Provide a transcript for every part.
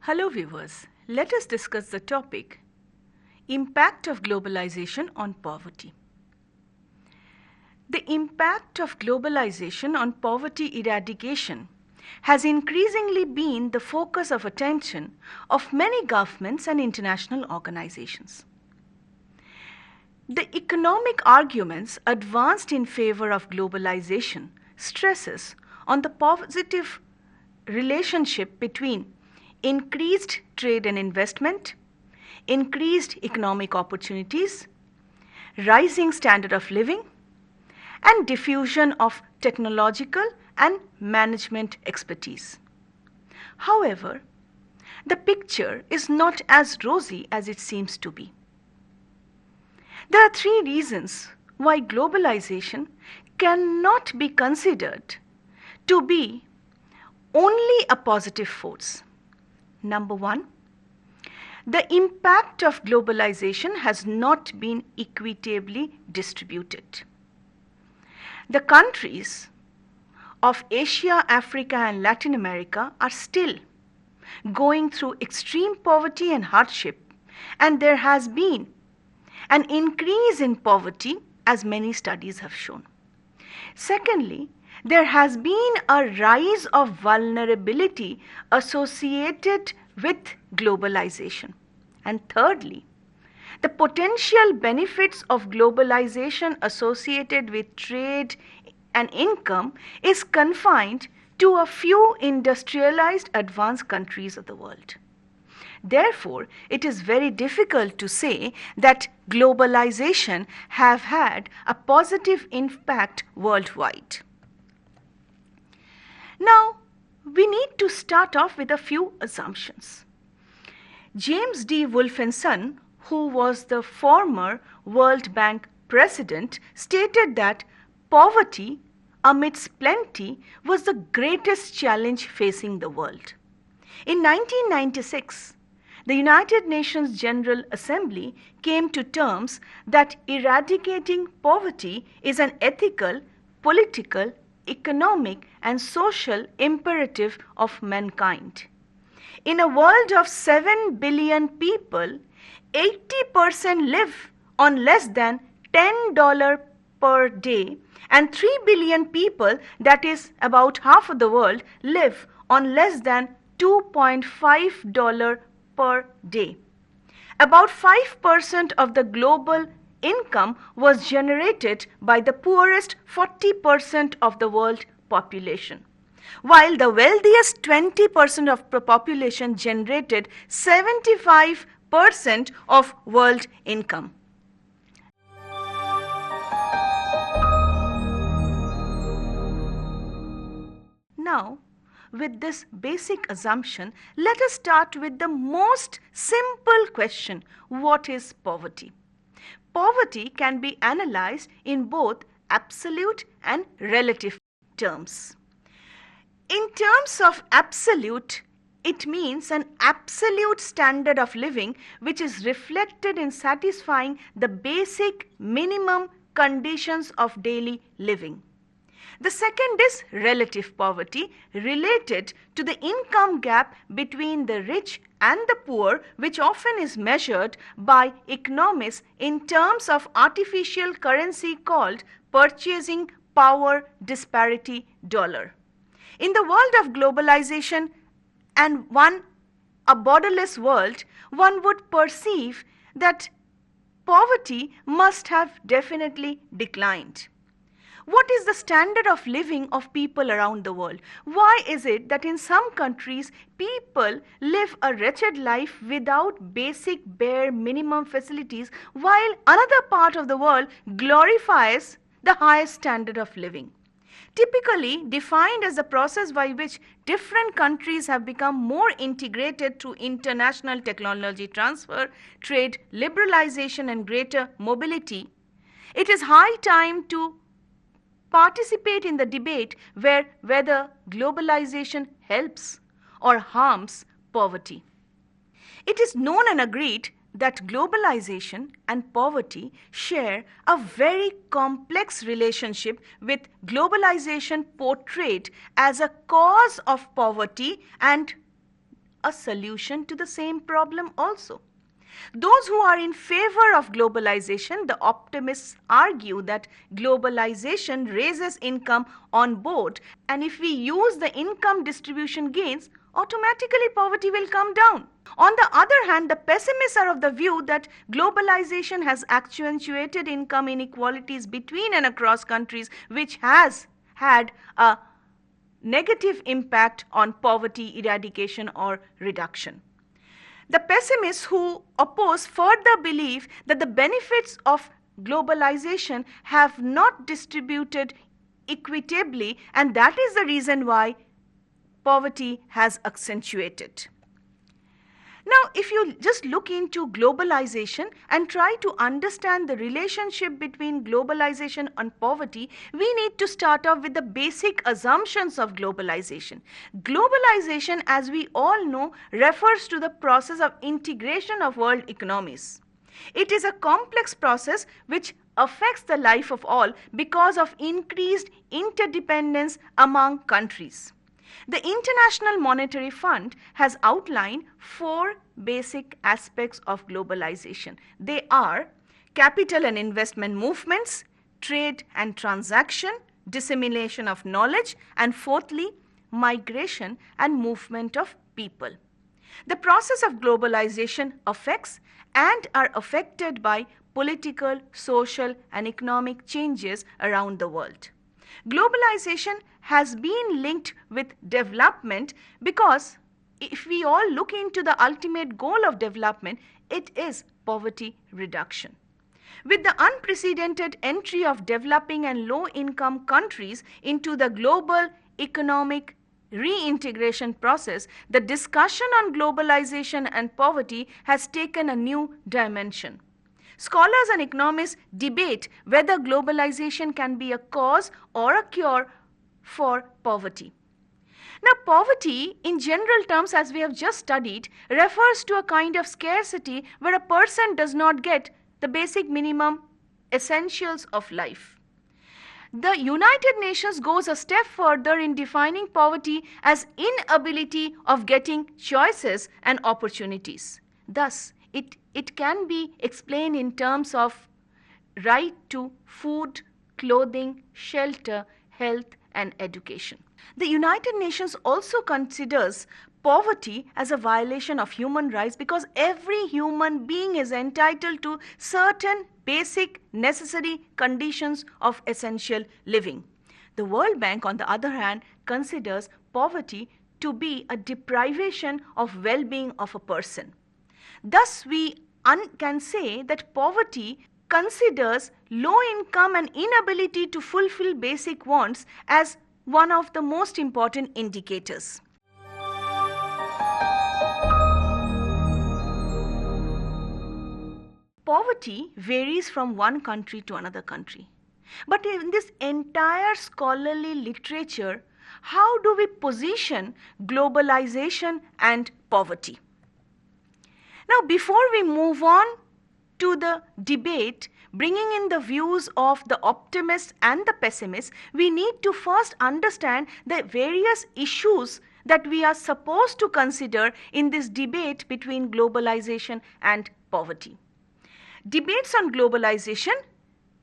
Hello viewers, let us discuss the topic Impact of Globalization on Poverty. The impact of globalization on poverty eradication has increasingly been the focus of attention of many governments and international organizations. The economic arguments advanced in favor of globalization stresses on the positive relationship between increased trade and investment, increased economic opportunities, rising standard of living, and diffusion of technological and management expertise. However, the picture is not as rosy as it seems to be. There are three reasons why globalization cannot be considered to be only a positive force. Number one, the impact of globalization has not been equitably distributed. The countries of Asia, Africa, and Latin America are still going through extreme poverty and hardship, and there has been an increase in poverty, as many studies have shown. Secondly, there has been a rise of vulnerability associated with globalization. And thirdly, the potential benefits of globalization associated with trade and income is confined to a few industrialized advanced countries of the world. Therefore, it is very difficult to say that globalization have had a positive impact worldwide. Now, we need to start off with a few assumptions. James D. Wolfensohn, who was the former World Bank president, stated that poverty amidst plenty was the greatest challenge facing the world. In 1996, the United Nations General Assembly came to terms that eradicating poverty is an ethical, political, economic, and social imperative of mankind. In a world of 7 billion people, 80% live on less than $10 per day, and 3 billion people, that is about half of the world, live on less than $2.5 per day. About 5% of the global income was generated by the poorest 40% of the world population, while the wealthiest 20% of the population generated 75% of world income. Now, with this basic assumption, let us start with the most simple question: what is poverty? Poverty can be analyzed in both absolute and relative terms. In terms of absolute, it means an absolute standard of living which is reflected in satisfying the basic minimum conditions of daily living. The second is relative poverty, related to the income gap between the rich and the poor, which often is measured by economists in terms of artificial currency called purchasing power disparity dollar. In the world of globalization and a borderless world, one would perceive that poverty must have definitely declined. What is the standard of living of people around the world? Why is it that in some countries people live a wretched life without basic bare minimum facilities, while another part of the world glorifies the highest standard of living? Typically defined as the process by which different countries have become more integrated through international technology transfer, trade liberalization, and greater mobility, it is high time to participate in the debate whether globalization helps or harms poverty. It is known and agreed that globalization and poverty share a very complex relationship, with globalization portrayed as a cause of poverty and a solution to the same problem also. Those who are in favor of globalization, the optimists argue that globalization raises income on board, and if we use the income distribution gains, automatically poverty will come down. On the other hand, the pessimists are of the view that globalization has accentuated income inequalities between and across countries, which has had a negative impact on poverty eradication or reduction. The pessimists who oppose further believe that the benefits of globalization have not distributed equitably, and that is the reason why poverty has accentuated. Now, if you just look into globalization and try to understand the relationship between globalization and poverty, we need to start off with the basic assumptions of globalization. Globalization, as we all know, refers to the process of integration of world economies. It is a complex process which affects the life of all because of increased interdependence among countries. The International Monetary Fund has outlined 4 basic aspects of globalization. They are capital and investment movements, trade and transaction, dissemination of knowledge, and fourthly, migration and movement of people. The process of globalization affects and are affected by political, social, and economic changes around the world. Globalization has been linked with development because if we all look into the ultimate goal of development, it is poverty reduction. With the unprecedented entry of developing and low-income countries into the global economic reintegration process, the discussion on globalization and poverty has taken a new dimension. Scholars and economists debate whether globalization can be a cause or a cure for poverty. Now, poverty in general terms, as we have just studied, refers to a kind of scarcity where a person does not get the basic minimum essentials of life. The United Nations goes a step further in defining poverty as inability of getting choices and opportunities. Thus, it can be explained in terms of right to food, clothing, shelter, health, and education. The United Nations also considers poverty as a violation of human rights because every human being is entitled to certain basic necessary conditions of essential living. The World Bank, on the other hand, considers poverty to be a deprivation of well-being of a person. Thus, we can say that poverty considers low income and inability to fulfill basic wants as one of the most important indicators. Poverty varies from one country to another country. But in this entire scholarly literature, how do we position globalization and poverty? Now, before we move on to the debate, bringing in the views of the optimists and the pessimists, we need to first understand the various issues that we are supposed to consider in this debate between globalization and poverty. Debates on globalization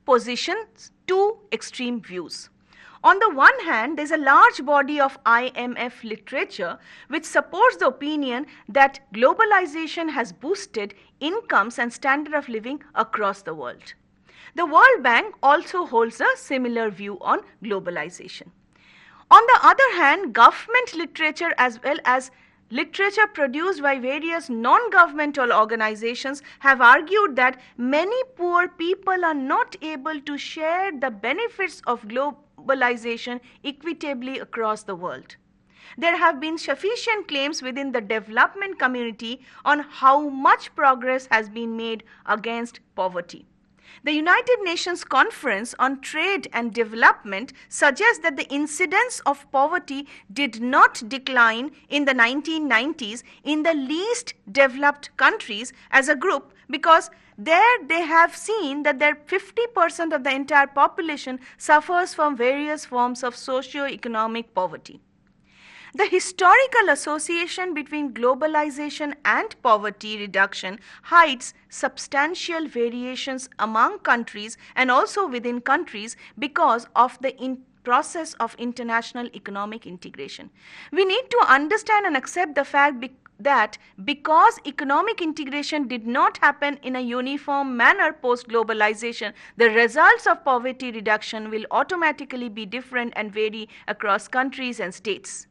positions 2 extreme views. On the one hand, there is a large body of IMF literature which supports the opinion that globalization has boosted incomes and standard of living across the world. The World Bank also holds a similar view on globalization. On the other hand, government literature as well as literature produced by various non-governmental organizations have argued that many poor people are not able to share the benefits of globalization equitably across the world. There have been sufficient claims within the development community on how much progress has been made against poverty. The United Nations Conference on Trade and Development suggests that the incidence of poverty did not decline in the 1990s in the least developed countries as a group because there they have seen that 50% of the entire population suffers from various forms of socio-economic poverty. The historical association between globalization and poverty reduction hides substantial variations among countries and also within countries because of the process of international economic integration. We need to understand and accept the fact that because economic integration did not happen in a uniform manner post globalization, the results of poverty reduction will automatically be different and vary across countries and states.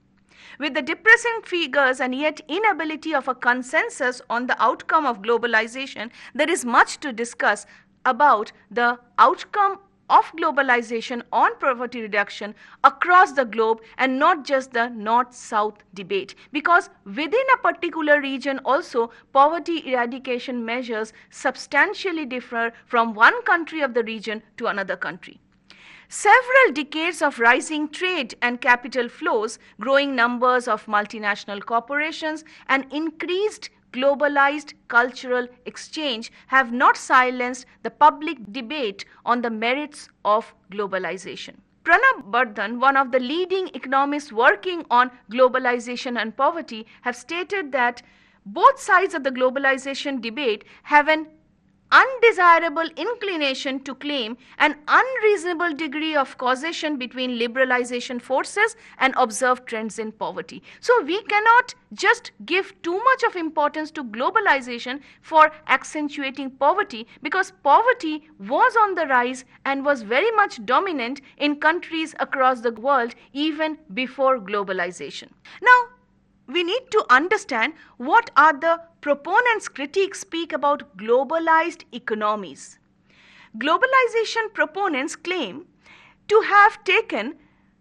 With the depressing figures and yet inability of a consensus on the outcome of globalization, there is much to discuss about the outcome of globalization on poverty reduction across the globe and not just the north-south debate, because within a particular region also poverty eradication measures substantially differ from one country of the region to another country. Several decades of rising trade and capital flows, growing numbers of multinational corporations, and increased globalized cultural exchange have not silenced the public debate on the merits of globalization. Pranab Bardhan, one of the leading economists working on globalization and poverty, have stated that both sides of the globalization debate have an undesirable inclination to claim an unreasonable degree of causation between liberalization forces and observed trends in poverty. So we cannot just give too much of importance to globalization for accentuating poverty, because poverty was on the rise and was very much dominant in countries across the world even before globalization. Now, we need to understand what are the proponents' critiques speak about globalized economies. Globalization proponents claim to have taken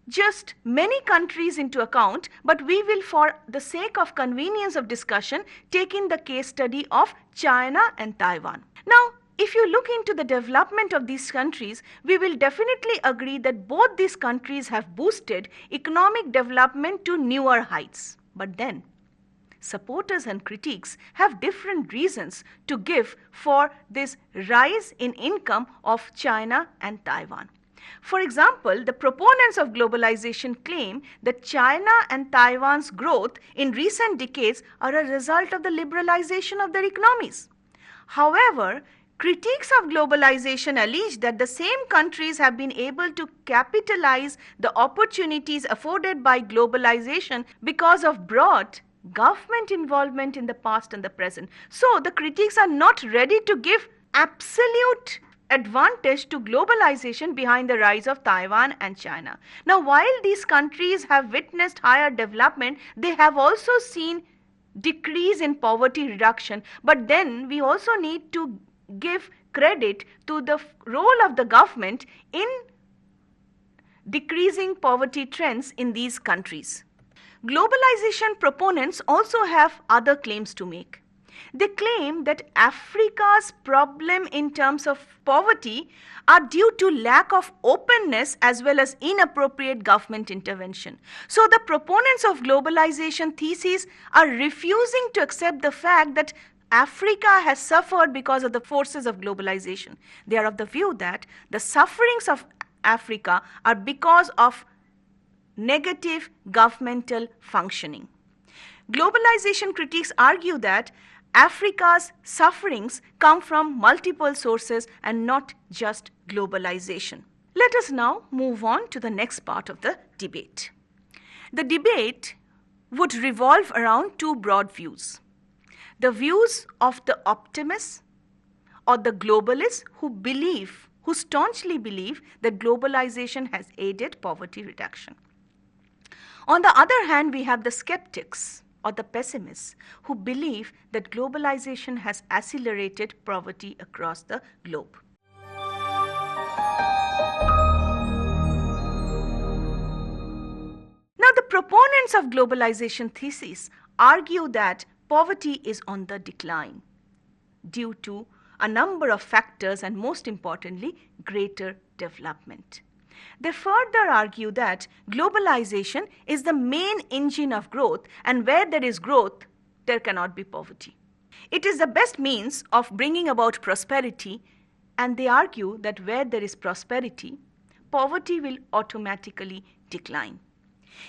just many countries into account, but we will, for the sake of convenience of discussion, take in the case study of China and Taiwan. Now, if you look into the development of these countries, we will definitely agree that both these countries have boosted economic development to newer heights. But then, supporters and critics have different reasons to give for this rise in income of China and Taiwan. For example, the proponents of globalization claim that China and Taiwan's growth in recent decades are a result of the liberalization of their economies. However, critics of globalization allege that the same countries have been able to capitalize the opportunities afforded by globalization because of broad government involvement in the past and the present. So the critics are not ready to give absolute advantage to globalization behind the rise of Taiwan and China. Now, while these countries have witnessed higher development, they have also seen decrease in poverty reduction. But then we also need to give credit to the role of the government in decreasing poverty trends in these countries. Globalization proponents also have other claims to make. They claim that Africa's problem in terms of poverty are due to lack of openness as well as inappropriate government intervention. So the proponents of globalization thesis are refusing to accept the fact that Africa has suffered because of the forces of globalization. They are of the view that the sufferings of Africa are because of negative governmental functioning. Globalization critics argue that Africa's sufferings come from multiple sources and not just globalization. Let us now move on to the next part of the debate. The debate would revolve around two broad views. The views of the optimists or the globalists who staunchly believe that globalization has aided poverty reduction. On the other hand, we have the skeptics or the pessimists who believe that globalization has accelerated poverty across the globe. Now, the proponents of globalization thesis argue that poverty is on the decline due to a number of factors and most importantly, greater development. They further argue that globalization is the main engine of growth, and where there is growth, there cannot be poverty. It is the best means of bringing about prosperity, and they argue that where there is prosperity, poverty will automatically decline.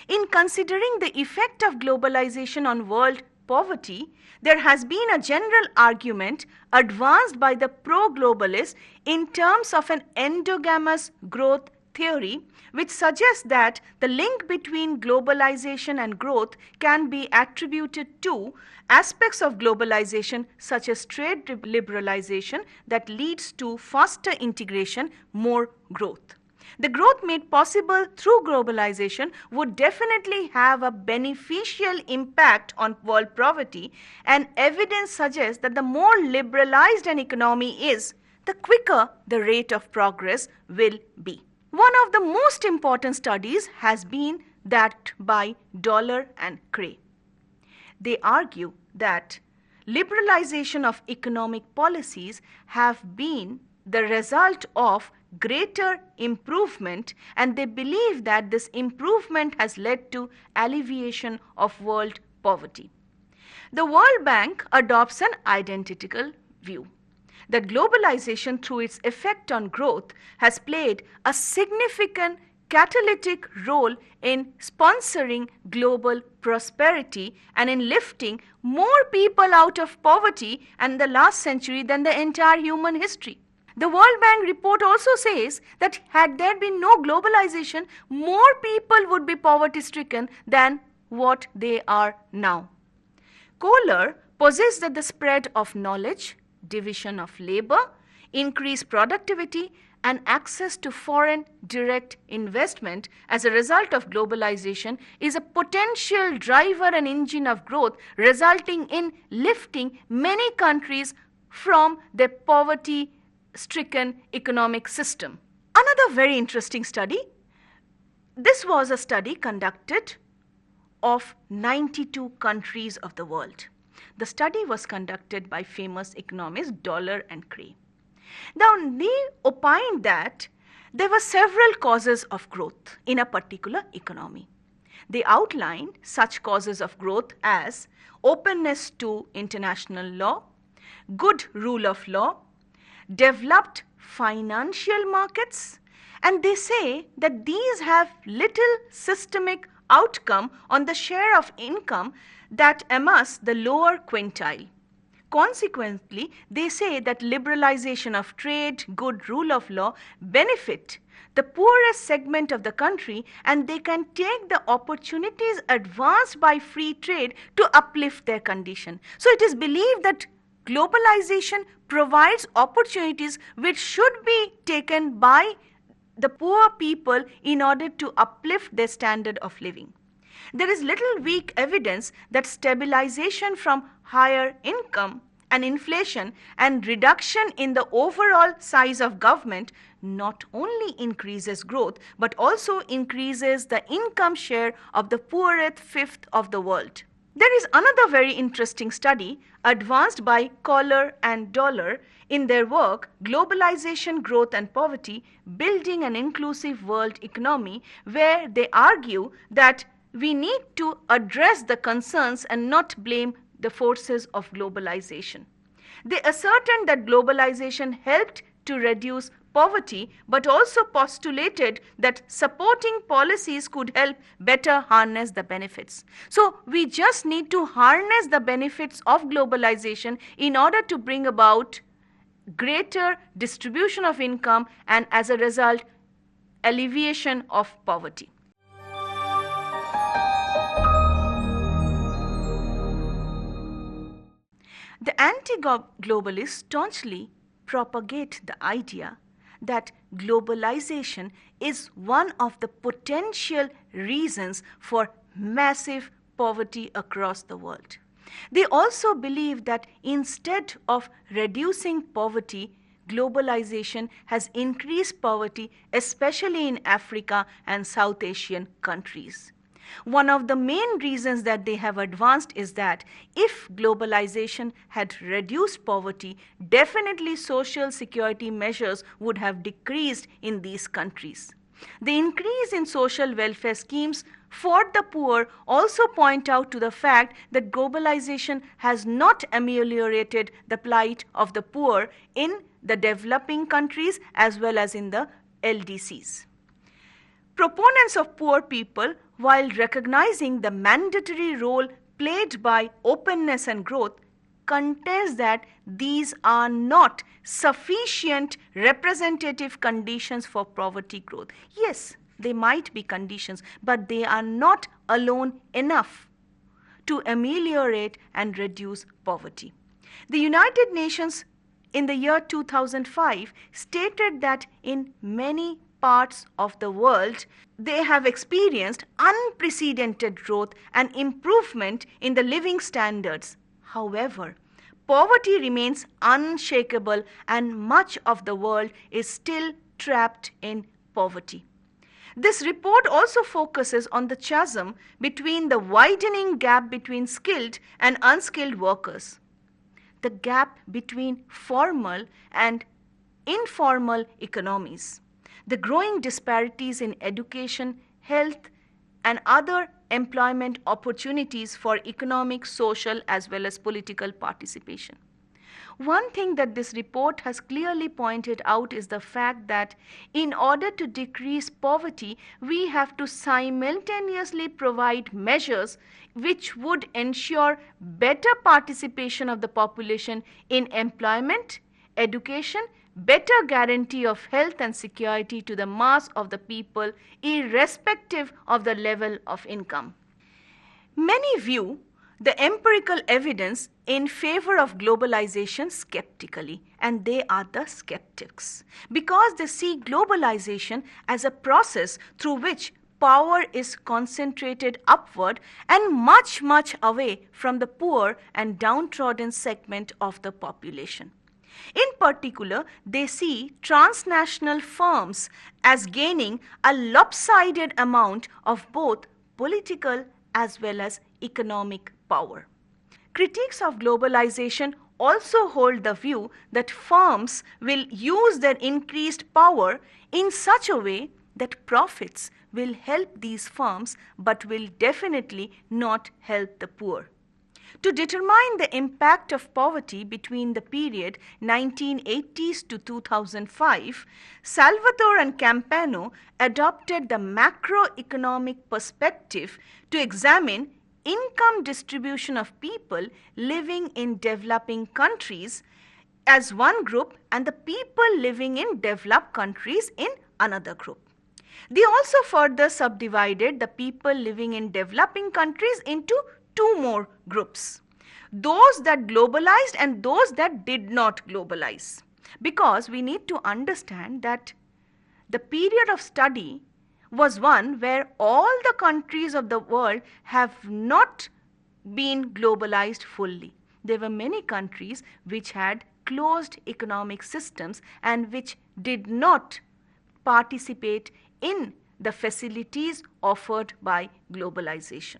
In considering the effect of globalization on world poverty, there has been a general argument advanced by the pro-globalists in terms of an endogamous growth theory, which suggests that the link between globalization and growth can be attributed to aspects of globalization such as trade liberalization that leads to faster integration, more growth. The growth made possible through globalization would definitely have a beneficial impact on world poverty, and evidence suggests that the more liberalized an economy is, the quicker the rate of progress will be. One of the most important studies has been that by Dollar and Cray. They argue that liberalization of economic policies have been the result of greater improvement, and they believe that this improvement has led to alleviation of world poverty. The World Bank adopts an identical view that globalization, through its effect on growth, has played a significant catalytic role in sponsoring global prosperity and in lifting more people out of poverty in the last century than the entire human history. The World Bank report also says that had there been no globalization, more people would be poverty-stricken than what they are now. Kohler posits that the spread of knowledge, division of labor, increased productivity, and access to foreign direct investment as a result of globalization is a potential driver and engine of growth, resulting in lifting many countries from their poverty-stricken economic system. Another very interesting study, this was a study conducted of 92 countries of the world. The study was conducted by famous economists Dollar and Cray. Now, they opined that there were several causes of growth in a particular economy. They outlined such causes of growth as openness to international law, good rule of law, developed financial markets, and they say that these have little systemic outcome on the share of income that amass the lower quintile. Consequently, they say that liberalization of trade, good rule of law benefit the poorest segment of the country, and they can take the opportunities advanced by free trade to uplift their condition. So it is believed that globalization provides opportunities which should be taken by the poor people in order to uplift their standard of living. There is little weak evidence that stabilization from higher income and inflation and reduction in the overall size of government not only increases growth but also increases the income share of the poorest fifth of the world. There is another very interesting study advanced by Kohler and Dollar in their work Globalization, Growth and Poverty, Building an Inclusive World Economy, where they argue that we need to address the concerns and not blame the forces of globalization. They ascertained that globalization helped to reduce poverty, but also postulated that supporting policies could help better harness the benefits. So we just need to harness the benefits of globalization in order to bring about greater distribution of income and as a result, alleviation of poverty. The anti-globalists staunchly propagate the idea that globalization is one of the potential reasons for massive poverty across the world. They also believe that instead of reducing poverty, globalization has increased poverty, especially in Africa and South Asian countries. One of the main reasons that they have advanced is that if globalization had reduced poverty, definitely social security measures would have decreased in these countries. The increase in social welfare schemes for the poor also point out to the fact that globalization has not ameliorated the plight of the poor in the developing countries as well as in the LDCs. Proponents of poor people while recognizing the mandatory role played by openness and growth, contends that these are not sufficient representative conditions for poverty growth. Yes, they might be conditions, but they are not alone enough to ameliorate and reduce poverty. The United Nations in the year 2005 stated that in many parts of the world, they have experienced unprecedented growth and improvement in the living standards. However, poverty remains unshakable and much of the world is still trapped in poverty. This report also focuses on the chasm between the widening gap between skilled and unskilled workers, the gap between formal and informal economies, the growing disparities in education, health, and other employment opportunities for economic, social, as well as political participation. One thing that this report has clearly pointed out is the fact that in order to decrease poverty, we have to simultaneously provide measures which would ensure better participation of the population in employment, education, better guarantee of health and security to the mass of the people irrespective of the level of income. Many view the empirical evidence in favor of globalization skeptically, and they are the skeptics because they see globalization as a process through which power is concentrated upward and much away from the poor and downtrodden segment of the population. In particular, they see transnational firms as gaining a lopsided amount of both political as well as economic power. Critics of globalization also hold the view that firms will use their increased power in such a way that profits will help these firms but will definitely not help the poor. To determine the impact of poverty between the period 1980s to 2005, Salvatore and Campano adopted the macroeconomic perspective to examine income distribution of people living in developing countries as one group and the people living in developed countries in another group. They also further subdivided the people living in developing countries into two more groups, those that globalized and those that did not globalize. Because we need to understand that the period of study was one where all the countries of the world have not been globalized fully. There were many countries which had closed economic systems and which did not participate in the facilities offered by globalization.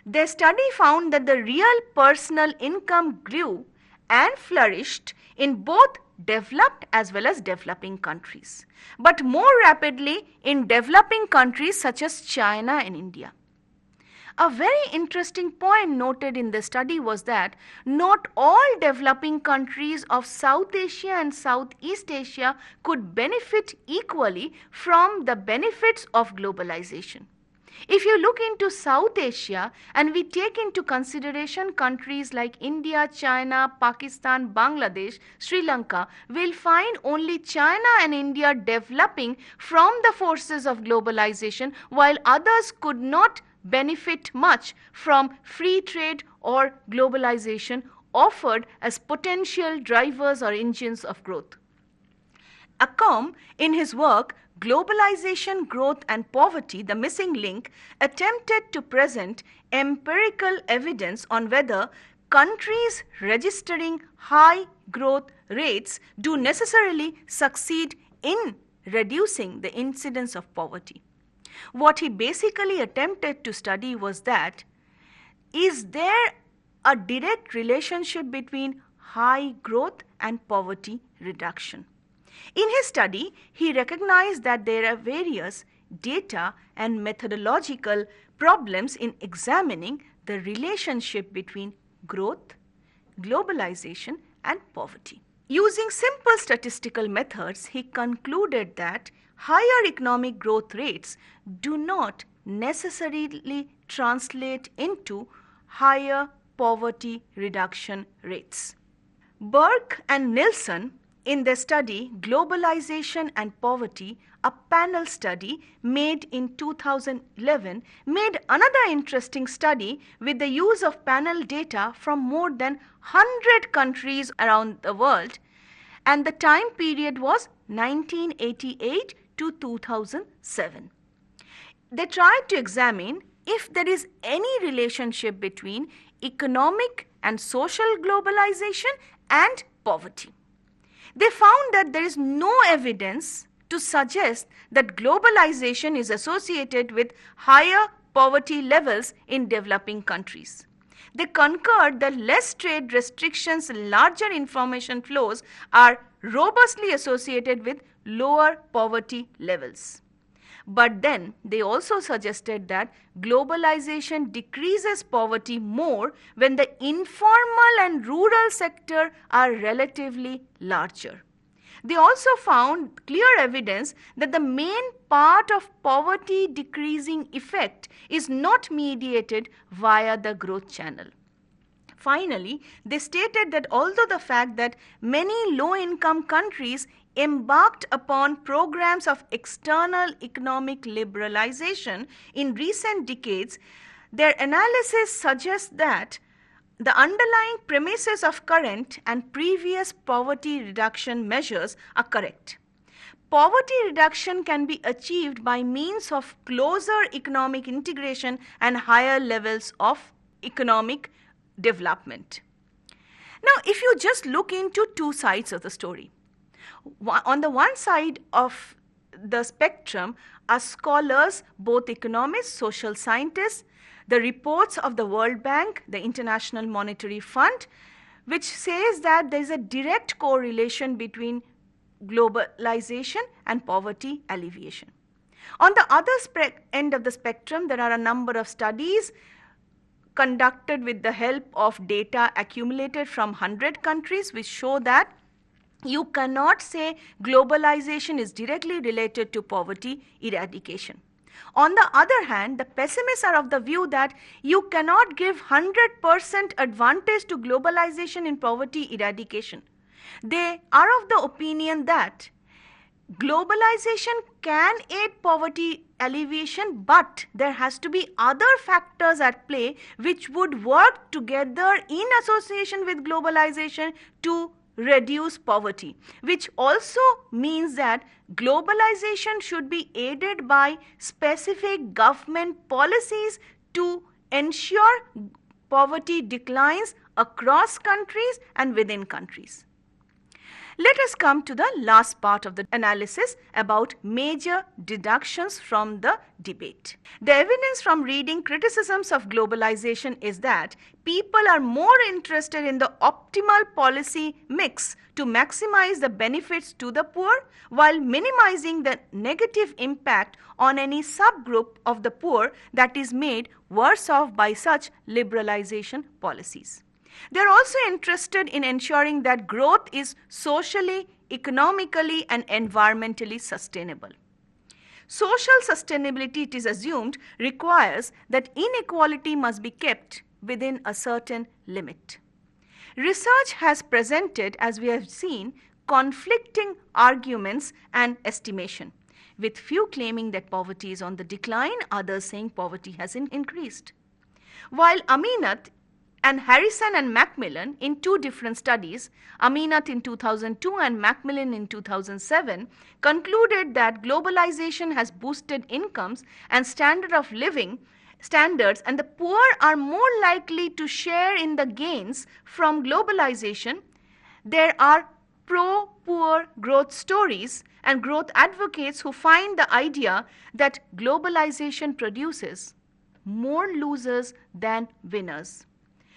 Their study found that the real personal income grew and flourished in both developed as well as developing countries, but more rapidly in developing countries such as China and India. A very interesting point noted in the study was that not all developing countries of South Asia and Southeast Asia could benefit equally from the benefits of globalization. If you look into South Asia and we take into consideration countries like India, China, Pakistan, Bangladesh, Sri Lanka, we'll find only China and India developing from the forces of globalization, while others could not benefit much from free trade or globalization offered as potential drivers or engines of growth. Accum, in his work Globalization, Growth and Poverty, the Missing Link, attempted to present empirical evidence on whether countries registering high growth rates do necessarily succeed in reducing the incidence of poverty. What he basically attempted to study was that, is there a direct relationship between high growth and poverty reduction? In his study, he recognized that there are various data and methodological problems in examining the relationship between growth, globalization, and poverty. Using simple statistical methods, he concluded that higher economic growth rates do not necessarily translate into higher poverty reduction rates. Burke and Nilsson, in their study Globalization and Poverty, a panel study made in 2011, made another interesting study with the use of panel data from more than 100 countries around the world, and the time period was 1988 to 2007. They tried to examine if there is any relationship between economic and social globalization and poverty. They found that there is no evidence to suggest that globalization is associated with higher poverty levels in developing countries. They concurred that less trade restrictions and larger information flows are robustly associated with lower poverty levels. But then they also suggested that globalization decreases poverty more when the informal and rural sector are relatively larger. They also found clear evidence that the main part of poverty decreasing effect is not mediated via the growth channel. Finally, they stated that although the fact that many low-income countries embarked upon programs of external economic liberalization in recent decades, their analysis suggests that the underlying premises of current and previous poverty reduction measures are correct. Poverty reduction can be achieved by means of closer economic integration and higher levels of economic development. Now, if you just look into two sides of the story, on the one side of the spectrum are scholars, both economists, social scientists, the reports of the World Bank, the International Monetary Fund, which says that there is a direct correlation between globalization and poverty alleviation. On the other end of the spectrum, there are a number of studies conducted with the help of data accumulated from 100 countries which show that you cannot say globalization is directly related to poverty eradication. On the other hand, the pessimists are of the view that you cannot give 100% advantage to globalization in poverty eradication. They are of the opinion that globalization can aid poverty alleviation, but there has to be other factors at play which would work together in association with globalization to reduce poverty, which also means that globalization should be aided by specific government policies to ensure poverty declines across countries and within countries. Let us come to the last part of the analysis about major deductions from the debate. The evidence from reading criticisms of globalization is that people are more interested in the optimal policy mix to maximize the benefits to the poor while minimizing the negative impact on any subgroup of the poor that is made worse off by such liberalization policies. They are also interested in ensuring that growth is socially, economically, and environmentally sustainable. Social sustainability, it is assumed, requires that inequality must be kept within a certain limit. Research has presented, as we have seen, conflicting arguments and estimation, with few claiming that poverty is on the decline, others saying poverty has increased. While Aminath and Harrison and Macmillan in two different studies, Aminath in 2002 and Macmillan in 2007, concluded that globalization has boosted incomes and standard of living standards, and the poor are more likely to share in the gains from globalization. There are pro-poor growth stories and growth advocates who find the idea that globalization produces more losers than winners.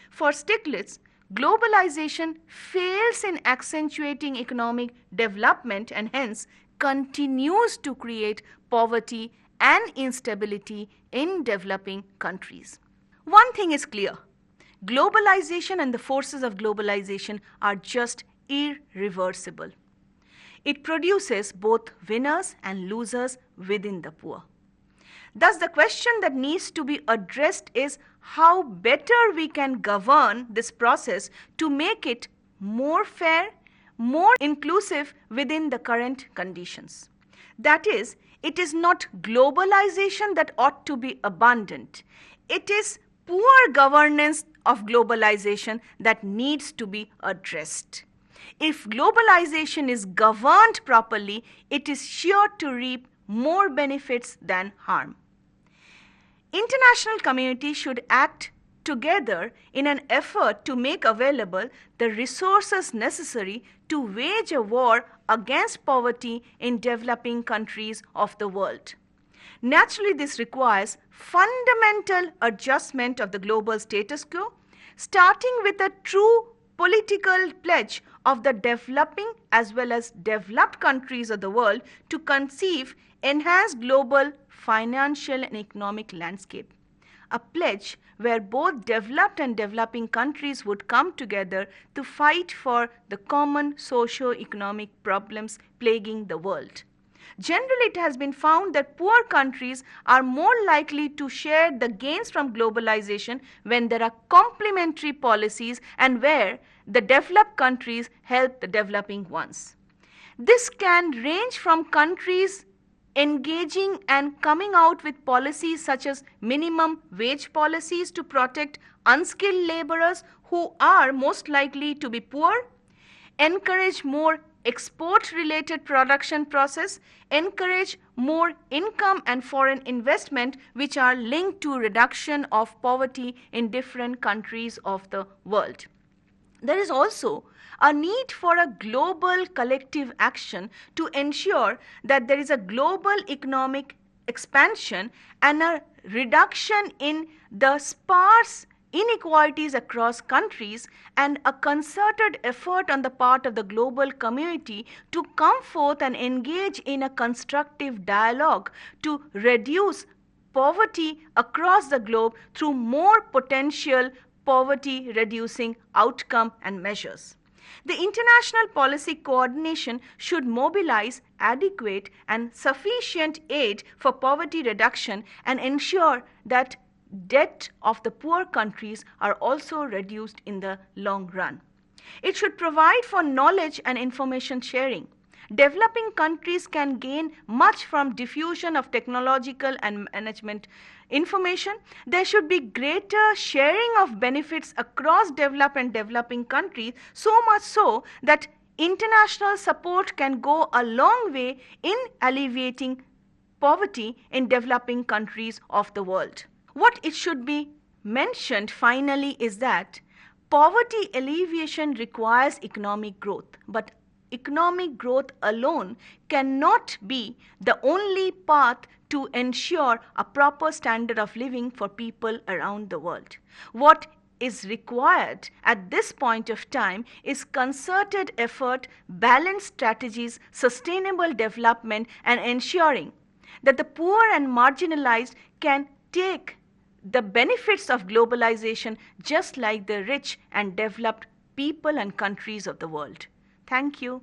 For Stiglitz, globalization fails in accentuating economic development and hence continues to create poverty and instability in developing countries. One thing is clear: globalization and the forces of globalization are just irreversible. It produces both winners and losers within the poor. Thus, the question that needs to be addressed is how better we can govern this process to make it more fair, more inclusive within the current conditions. That is, it is not globalization that ought to be abandoned. It is poor governance of globalization that needs to be addressed. If globalization is governed properly, it is sure to reap more benefits than harm. International community should act together in an effort to make available the resources necessary to wage a war against poverty in developing countries of the world. Naturally, this requires fundamental adjustment of the global status quo, starting with a true political pledge of the developing as well as developed countries of the world to conceive enhanced global financial and economic landscape. A pledge where both developed and developing countries would come together to fight for the common socio-economic problems plaguing the world. Generally, it has been found that poor countries are more likely to share the gains from globalization when there are complementary policies and where the developed countries help the developing ones. This can range from countries engaging and coming out with policies such as minimum wage policies to protect unskilled laborers who are most likely to be poor, encourage more export-related production process, encourage more income and foreign investment which are linked to reduction of poverty in different countries of the world. There is also a need for a global collective action to ensure that there is a global economic expansion and a reduction in the sparse inequalities across countries and a concerted effort on the part of the global community to come forth and engage in a constructive dialogue to reduce poverty across the globe through more potential poverty reducing outcome and measures. The international policy coordination should mobilize adequate and sufficient aid for poverty reduction and ensure that debt of the poor countries are also reduced in the long run. It should provide for knowledge and information sharing. Developing countries can gain much from diffusion of technological and management information. There should be greater sharing of benefits across developed and developing countries, so much so that international support can go a long way in alleviating poverty in developing countries of the world. What it should be mentioned finally is that poverty alleviation requires economic growth, but economic growth alone cannot be the only path to ensure a proper standard of living for people around the world. What is required at this point of time is concerted effort, balanced strategies, sustainable development, and ensuring that the poor and marginalized can take the benefits of globalization just like the rich and developed people and countries of the world. Thank you.